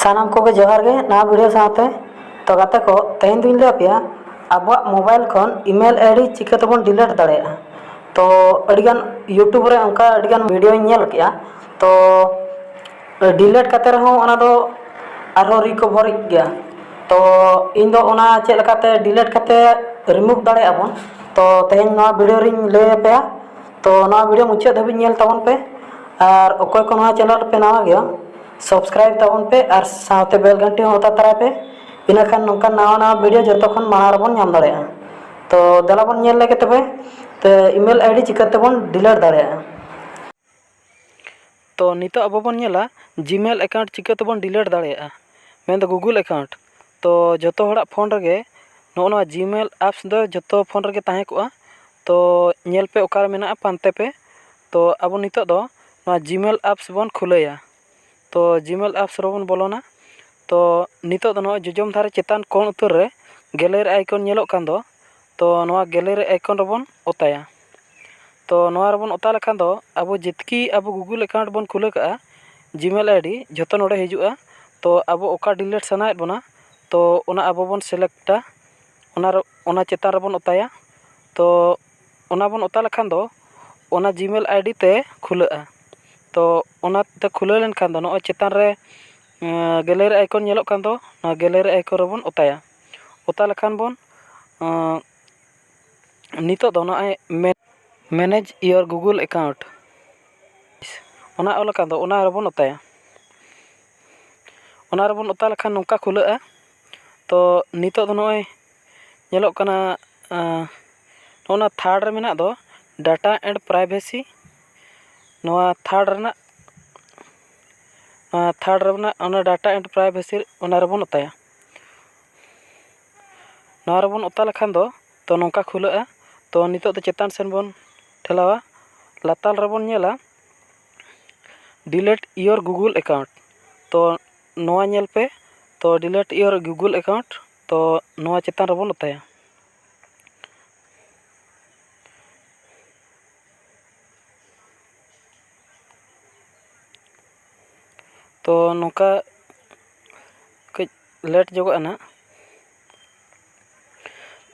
सानाम को जोहार गे ना वीडियो साथे तो गाते को तेहन दिन ले पे अब मोबाइल खन ईमेल आईडी चिकातेबन डिलीट दाड़ेया तो अड़िगान यूट्यूब रे उनका अड़िगान वीडियो नेल किया तो डिलीट काते रहो ओना दो आरो रिकवर गया तो इन दो ओना चेक लकाते डिलीट काते रिमूव दाड़ेया बन तो तेहन ना वीडियो रिन ले पे तो ना वीडियो मुचाद धाबी नेल ताबन पे और अकोय को ना चैनल पे नवा गया सब्सक्राइब ताबन पे और साथे बेल घंटी होता तरा पे इना खान नौका नवा नवा वीडियो जतो खन मार बन नाम दाड़ेया तो दला बन नेल लेके तबे तो ईमेल आईडी चिकातेबन डिलीट दाड़ेया तो नितो अब बन नेला जीमेल अकाउंट चिकातेबन डिलीट दाड़ेया मेन दो गूगल अकाउंट तो जतो हड़ा फोन रगे नोना जीमेल एप्स दो जतो फोन रगे ताहे कोआ तो नेल पे ओकार मेना पानते पे तो अब नितो दो ना जीमेल एप्स बन खुलेया तो जीमेल एप्स रोबन बोलोना तो नितो दो नो जोजम धारे चेतान कोन उतर रे गैलरी आइकन नेलो कान दो तो नोआ गैलरी आइकन रोबन ओताया तो नोआ रोबन ओता लखान दो अब जितकी अब गूगल अकाउंट बन खुले का जीमेल आईडी जतो नोडे हिजुआ तो अब ओका डिलीट सनाएत बना तो ओना अब बन सिलेक्टा ओना चेतान रोबन ओताया तो ओना बन ओता लखान दो ओना जीमेल आईडी ते खुलेआ तो ओना ते खुले लेन खान दो नो चेतान रे गैलरी आइकन नेलो कान दो ना गैलरी आइकन रोबन ओताया ओता लखान बन नितो दो ना मैनेज योर गूगल अकाउंट ओना ओला कान दो ओना रोबन ओताया ओना रोबन ओता लखान नोका खुलेआ तो नितो दो नोय नेलो काना ओना थर्ड रे मेना दो डाटा एंड प्राइवेसी नोआ थर्ड रना ओना डाटा एंड प्राइवेसी ओना रबन ओताया नोआ रबन ओता लखान दो तो नोका खुलेआ तो नितो दो चेतान सेन बन ठेलावा लाताल रबन नेला डिलीट योर गूगल अकाउंट तो नोआ नेल पे तो डिलीट योर गूगल अकाउंट तो नोआ चेतान रबन ओताया तो नौका कई लेट जोगा ना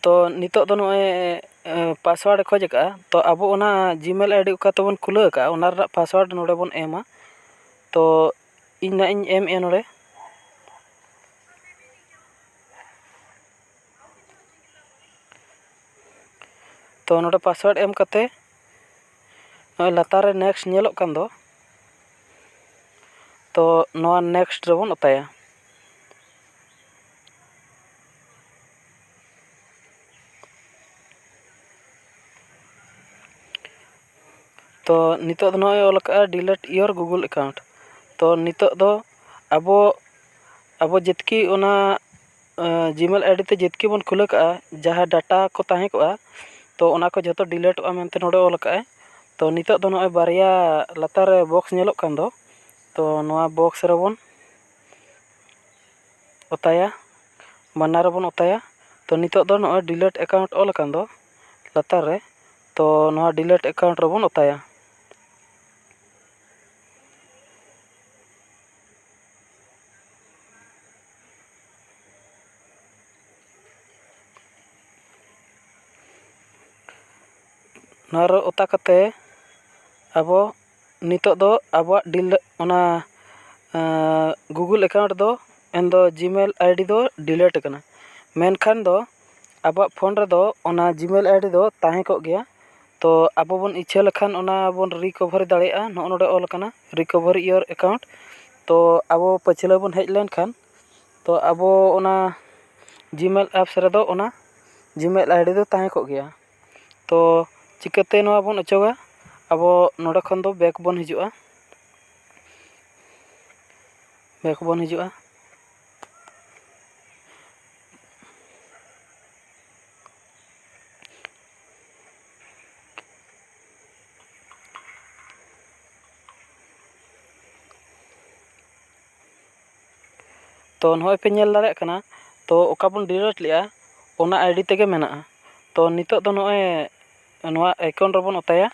तो नितो दो नोए पासवर्ड खोज का तो अब ओना जीमेल आईडी का तो बन खुले का ओना रा पासवर्ड नोडे बन एमा तो इन ना इन एम ए नोडे तो नोडे पासवर्ड एम कते लातार रे नेक्स्ट नेलो कान दो तो नोआ नेक्स्ट रेबन ओताया तो नितो दो नोए ओलका डिलीट योर गूगल अकाउंट तो नितो दो अब जितकी ओना जीमेल आईडी ते जितकी बन खुले का जहाँ डाटा को ताहे को तो ओना को जतो डिलीट मेनते नोडे ओलका तो नितो दो नोए बारिया लातार बॉक्स नेलो कान दो तो नोआ बॉक्स रेबन ओताया माना रेबन ओताया तो नितो दो नोए डिलीट अकाउंट ओल कान दो लातार रे तो नोआ डिलीट अकाउंट रेबन ओताया नोआ ओता कते अब नितो दो अब ओना गूगल अकाउंट दो एन दो जीमेल आईडी दो डिलीट कना मेनखान दो अब फोन रे दो ओना जीमेल आईडी दो ताहे को गया तो अब बन इच्छा लखान ओना बन रिकवर दाड़ेया नो नोडे ऑल कना रिकवर योर अकाउंट तो अब पछले बन हेज लेन खान तो अब ओना जीमेल एप्स रे दो ओना जीमेल आईडी दो ताहे को गया तो चिकाते नोआ बन अचोगा अब नोडे खन दो बैक बन हिजुआ तो नोय पे नेल दाड़े कना तो ओका बन डिलीट लिया ओना आईडी तेगे मेना तो नितो दो नोय नोआ आइकन रबन ओताया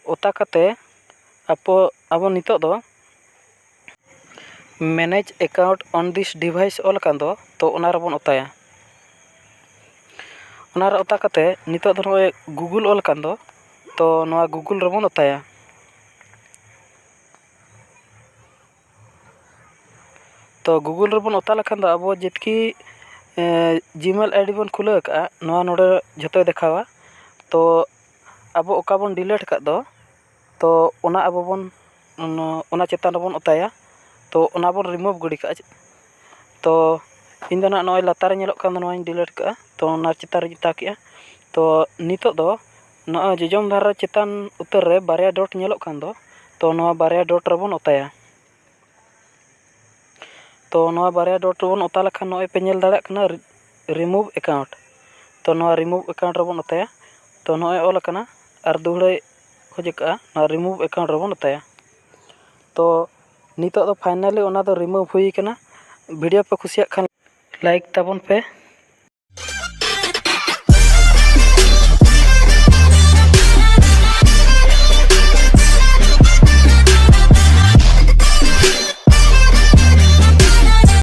ओता कते अब नितो दो manage account on this device all अकान दो तो ओना रेबन ओताया ओना रे ओता कते नितो दो नोय गूगल ऑल अकान दो तो नोआ गूगल रेबन ओताया तो गूगल रेबन ओता लखान दो अब जितकी जीमेल आईडी बन खुला का नोआ नोडे जतो देखावा तो अब ओका बन डिलीट का दो तो ओना अब बन ओना चेतान रेबन ओताया तो ओना बन रिमूव गड़ी का तो इन दो ना नोय लातार नेलोक कान दो नोआइन डिलीट का तो ओना चेतान रे ता किया तो नितो दो नोआ जोजम धारा चेतान उतर रे बारया डॉट नेलोक कान दो तो नोआ बारया डॉट रेबन ओताया तो नोआ बारया डॉट रेबन ओता लखान नोय पे नेल दाड़ा कना रिमूव अकाउंट तो नोआ रिमूव अकाउंट रेबन ओताया तो नोय ऑल कना और दुहड़े खोजका ना रिमूव अकाउंट रेबन ओताया तो नितो दो फाइनली ओना दो रिमूव हुई कना वीडियो पे खुशिया खान लाइक ताबन पे।